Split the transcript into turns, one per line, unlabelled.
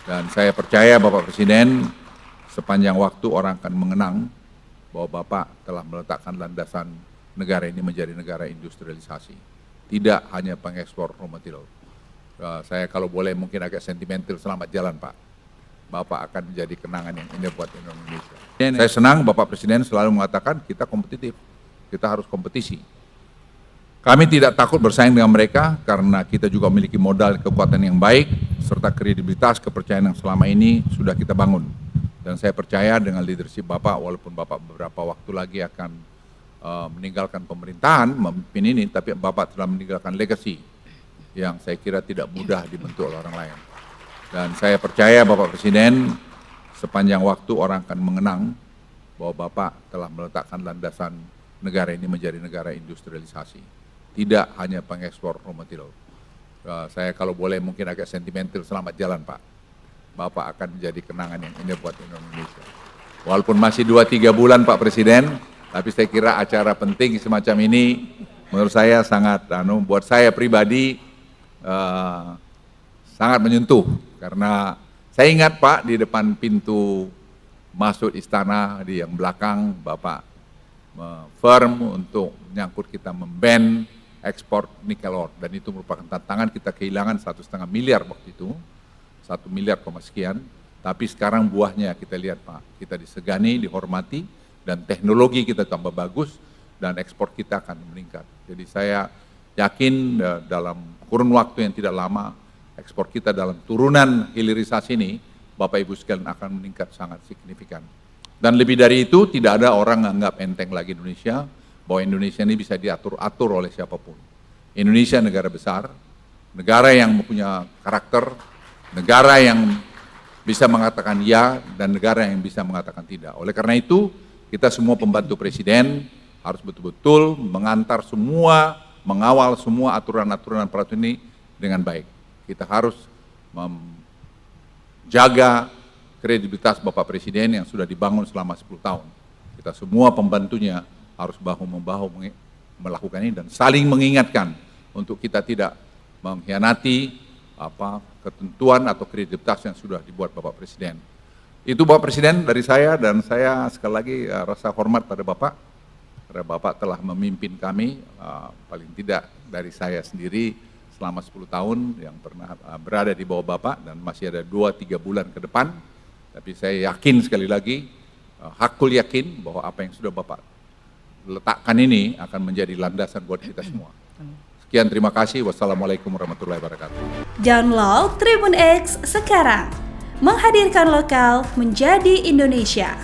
Dan saya percaya Bapak Presiden sepanjang waktu orang akan mengenang bahwa Bapak telah meletakkan landasan negara ini menjadi negara industrialisasi. Tidak hanya pengekspor raw material. Saya kalau boleh mungkin agak sentimental, selamat jalan Pak. Bapak akan menjadi kenangan yang indah buat Indonesia. Saya senang Bapak Presiden selalu mengatakan kita kompetitif, kita harus kompetisi. Kami tidak takut bersaing dengan mereka karena kita juga memiliki modal kekuatan yang baik serta kredibilitas kepercayaan yang selama ini sudah kita bangun. Dan saya percaya dengan leadership Bapak, walaupun Bapak beberapa waktu lagi akan meninggalkan pemerintahan, memimpin ini, tapi Bapak telah meninggalkan legacy yang saya kira tidak mudah dibentuk oleh orang lain. Dan saya percaya Bapak Presiden sepanjang waktu orang akan mengenang bahwa Bapak telah meletakkan landasan negara ini menjadi negara industrialisasi. Tidak hanya pengekspor raw material. Saya kalau boleh mungkin agak sentimental, selamat jalan Pak. Bapak akan menjadi kenangan yang indah buat Indonesia. Walaupun masih 2-3 bulan Pak Presiden, tapi saya kira acara penting semacam ini menurut saya sangat, buat saya pribadi sangat menyentuh. Karena saya ingat Pak di depan pintu masuk istana di yang belakang Bapak firm untuk menyangkut kita memban ekspor nikel ore, dan itu merupakan tantangan. Kita kehilangan 1,5 miliar waktu itu, 1 miliar sekian, tapi sekarang buahnya kita lihat Pak, kita disegani, dihormati, dan teknologi kita tambah bagus, dan ekspor kita akan meningkat. Jadi saya yakin dalam kurun waktu yang tidak lama, ekspor kita dalam turunan hilirisasi ini, Bapak Ibu sekalian akan meningkat sangat signifikan. Dan lebih dari itu, tidak ada orang menganggap enteng lagi Indonesia, bahwa Indonesia ini bisa diatur-atur oleh siapapun. Indonesia negara besar, negara yang mempunyai karakter, negara yang bisa mengatakan ya, dan negara yang bisa mengatakan tidak. Oleh karena itu, kita semua pembantu Presiden harus betul-betul mengantar semua, mengawal semua aturan-aturan peraturan ini dengan baik. Kita harus menjaga kredibilitas Bapak Presiden yang sudah dibangun selama 10 tahun. Kita semua pembantunya harus bahu-membahu melakukan ini dan saling mengingatkan untuk kita tidak mengkhianati ketentuan atau kredibilitas yang sudah dibuat Bapak Presiden. Itu Bapak Presiden dari saya, dan saya sekali lagi rasa hormat pada Bapak, karena Bapak telah memimpin kami, paling tidak dari saya sendiri selama 10 tahun yang pernah berada di bawah Bapak, dan masih ada 2-3 bulan ke depan. Tapi saya yakin sekali lagi, hakul yakin bahwa apa yang sudah Bapak letakkan ini akan menjadi landasan buat kita semua. Sekian, terima kasih. Wassalamualaikum warahmatullahi wabarakatuh.
Download Tribun X sekarang, menghadirkan lokal menjadi Indonesia.